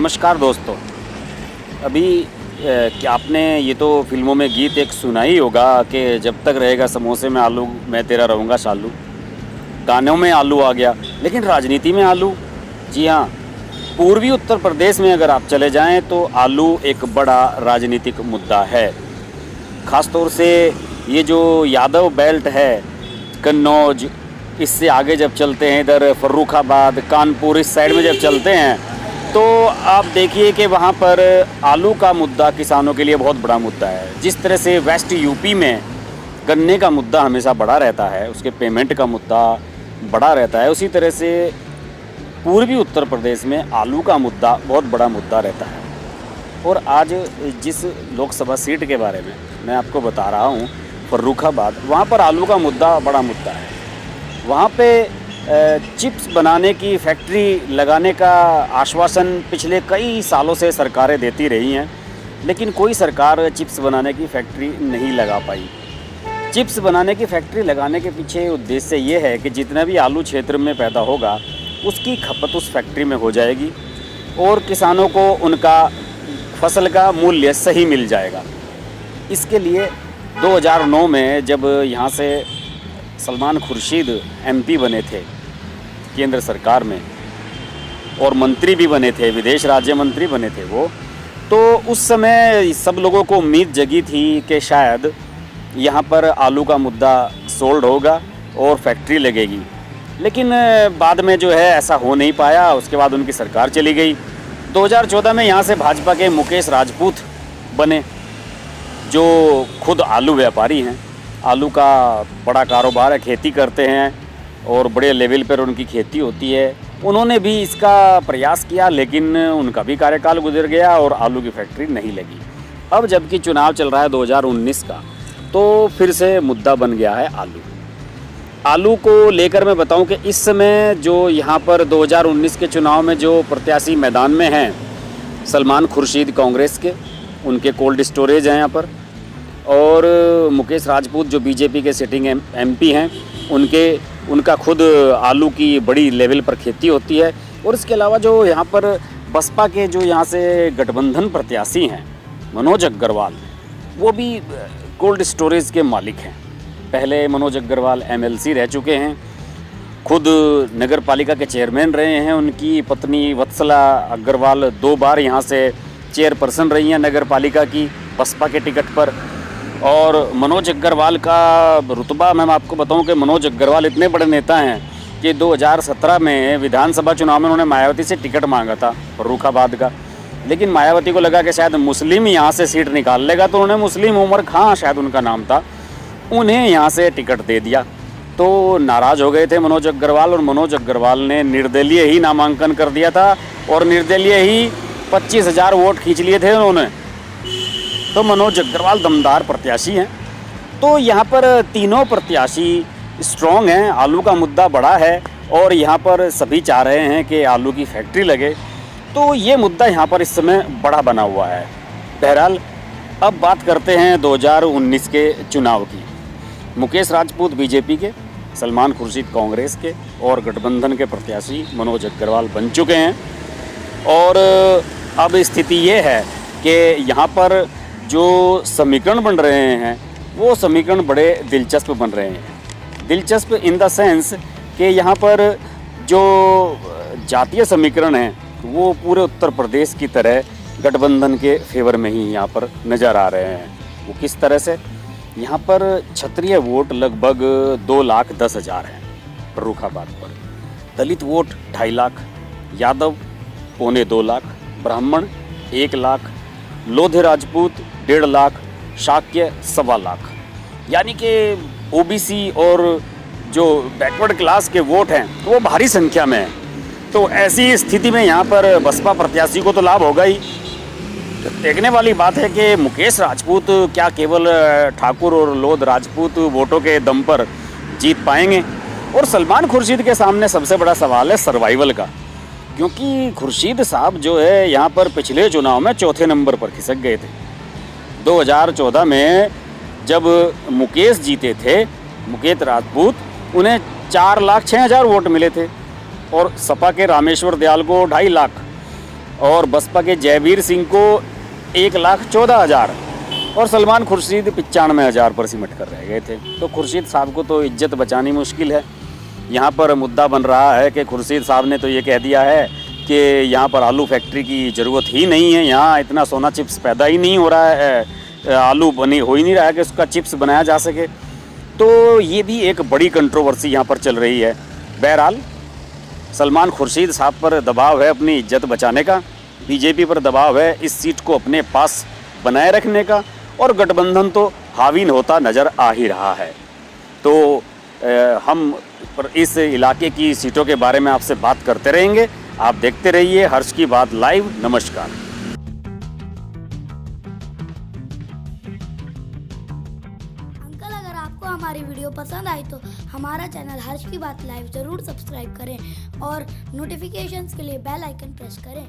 नमस्कार दोस्तों। अभी क्या आपने ये तो फिल्मों में गीत एक सुना ही होगा कि जब तक रहेगा समोसे में आलू मैं तेरा रहूँगा शालू। गानों में आलू आ गया, लेकिन राजनीति में आलू? जी हाँ, पूर्वी उत्तर प्रदेश में अगर आप चले जाएं तो आलू एक बड़ा राजनीतिक मुद्दा है। ख़ास तौर से ये जो यादव बेल्ट है, कन्नौज, इससे आगे जब चलते हैं इधर फर्रुखाबाद, कानपुर, इस साइड में जब चलते हैं तो आप देखिए कि वहाँ पर आलू का मुद्दा किसानों के लिए बहुत बड़ा मुद्दा है। जिस तरह से वेस्ट यूपी में गन्ने का मुद्दा हमेशा बड़ा रहता है, उसके पेमेंट का मुद्दा बड़ा रहता है, उसी तरह से पूर्वी उत्तर प्रदेश में आलू का मुद्दा बहुत बड़ा मुद्दा रहता है। और आज जिस लोकसभा सीट के बारे में मैं आपको बता रहा हूँ, फर्रुखाबाद, वहाँ पर आलू का मुद्दा बड़ा मुद्दा है। वहाँ पे चिप्स बनाने की फैक्ट्री लगाने का आश्वासन पिछले कई सालों से सरकारें देती रही हैं, लेकिन कोई सरकार चिप्स बनाने की फैक्ट्री नहीं लगा पाई। चिप्स बनाने की फैक्ट्री लगाने के पीछे उद्देश्य ये है कि जितना भी आलू क्षेत्र में पैदा होगा उसकी खपत उस फैक्ट्री में हो जाएगी और किसानों को उनका फसल का मूल्य सही मिल जाएगा। इसके लिए 2009 में जब यहाँ से सलमान खुर्शीद एमपी बने थे केंद्र सरकार में और मंत्री भी बने थे, विदेश राज्य मंत्री बने थे वो, तो उस समय सब लोगों को उम्मीद जगी थी कि शायद यहाँ पर आलू का मुद्दा सोल्व होगा और फैक्ट्री लगेगी। लेकिन बाद में जो है ऐसा हो नहीं पाया। उसके बाद उनकी सरकार चली गई। 2014 में यहाँ से भाजपा के मुकेश राजपूत बने, जो खुद आलू व्यापारी हैं। आलू का बड़ा कारोबार है, खेती करते हैं और बड़े लेवल पर उनकी खेती होती है। उन्होंने भी इसका प्रयास किया, लेकिन उनका भी कार्यकाल गुजर गया और आलू की फैक्ट्री नहीं लगी। अब जबकि चुनाव चल रहा है 2019 का, तो फिर से मुद्दा बन गया है आलू। आलू को लेकर मैं बताऊं कि इस समय जो यहाँ पर 2019 के चुनाव में जो प्रत्याशी मैदान में हैं, सलमान खुर्शीद कांग्रेस के, उनके कोल्ड स्टोरेज हैं यहाँ पर, और मुकेश राजपूत जो बीजेपी के सिटिंग एमपी हैं, उनका खुद आलू की बड़ी लेवल पर खेती होती है। और इसके अलावा जो यहाँ पर बसपा के जो यहाँ से गठबंधन प्रत्याशी हैं, मनोज अग्रवाल, वो भी कोल्ड स्टोरेज के मालिक हैं। पहले मनोज अग्रवाल एमएलसी रह चुके हैं, खुद नगर पालिका के चेयरमैन रहे हैं। उनकी पत्नी वत्सला अग्रवाल 2 बार यहाँ से चेयरपर्सन रही हैं नगर पालिका की, बसपा के टिकट पर। और मनोज अग्रवाल का रुतबा मैं आपको बताऊं कि मनोज अग्रवाल इतने बड़े नेता हैं कि 2017 में विधानसभा चुनाव में उन्होंने मायावती से टिकट मांगा था फर्रुखाबाद का, लेकिन मायावती को लगा कि शायद मुस्लिम यहाँ से सीट निकाल लेगा, तो उन्होंने मुस्लिम उमर खां शायद उनका नाम था, उन्हें यहाँ से टिकट दे दिया। तो नाराज़ हो गए थे मनोज अग्रवाल, और मनोज अग्रवाल ने निर्दलीय ही नामांकन कर दिया था और निर्दलीय ही 25,000 वोट खींच लिए थे उन्होंने। तो मनोज अग्रवाल दमदार प्रत्याशी हैं। तो यहाँ पर तीनों प्रत्याशी स्ट्रॉन्ग हैं, आलू का मुद्दा बड़ा है और यहाँ पर सभी चाह रहे हैं कि आलू की फैक्ट्री लगे। तो ये मुद्दा यहाँ पर इस समय बड़ा बना हुआ है। बहरहाल अब बात करते हैं 2019 के चुनाव की। मुकेश राजपूत बीजेपी के, सलमान खुर्शीद कांग्रेस के और गठबंधन के प्रत्याशी मनोज अग्रवाल बन चुके हैं। और अब स्थिति ये है कि यहाँ पर जो समीकरण बन रहे हैं वो समीकरण बड़े दिलचस्प बन रहे हैं। दिलचस्प इन द सेंस कि यहाँ पर जो जातीय समीकरण हैं वो पूरे उत्तर प्रदेश की तरह गठबंधन के फेवर में ही यहाँ पर नज़र आ रहे हैं। वो किस तरह से? यहाँ पर क्षत्रिय वोट लगभग 2,10,000 हैं फर्रुखाबाद पर, दलित वोट 2.5 लाख, यादव 2.25 लाख, ब्राह्मण 1 लाख, लोधे राजपूत 1.5 लाख, शाक्य 1.25 लाख। यानी कि ओबीसी और जो बैकवर्ड क्लास के वोट हैं तो वो भारी संख्या में हैं। तो ऐसी स्थिति में यहाँ पर बसपा प्रत्याशी को तो लाभ होगा ही। देखने वाली बात है कि मुकेश राजपूत क्या केवल ठाकुर और लोध राजपूत वोटों के दम पर जीत पाएंगे? और सलमान खुर्शीद के सामने सबसे बड़ा सवाल है सर्वाइवल का, क्योंकि खुर्शीद साहब जो है यहाँ पर पिछले चुनाव में 4थे नंबर पर खिसक गए थे। 2014 में जब मुकेश जीते थे, मुकेश राजपूत, उन्हें 4,06,000 वोट मिले थे और सपा के रामेश्वर दयाल को 2.5 लाख। और बसपा के जयवीर सिंह को 1,14,000 और सलमान खुर्शीद 95,000 पर सिमट कर रह गए थे। तो खुर्शीद साहब को तो इज्जत बचानी मुश्किल है। यहाँ पर मुद्दा बन रहा है कि खुर्शीद साहब ने तो ये कह दिया है कि यहाँ पर आलू फैक्ट्री की ज़रूरत ही नहीं है, यहाँ इतना सोना चिप्स पैदा ही नहीं हो रहा है, आलू बनी हो ही नहीं रहा है कि उसका चिप्स बनाया जा सके। तो ये भी एक बड़ी कंट्रोवर्सी यहाँ पर चल रही है। बहरहाल सलमान खुर्शीद साहब पर दबाव है अपनी इज्जत बचाने का, बीजेपी पर दबाव है इस सीट को अपने पास बनाए रखने का, और गठबंधन तो हावी होता नज़र आ ही रहा है। तो हम इस इलाके की सीटों के बारे में आपसे बात करते रहेंगे। आप देखते रहिए हर्ष की बात लाइव। नमस्कार। अंकल, अगर आपको हमारी वीडियो पसंद आई तो हमारा चैनल हर्ष की बात लाइव ज़रूर सब्सक्राइब करें और नोटिफिकेशंस के लिए बेल आइकन प्रेस करें।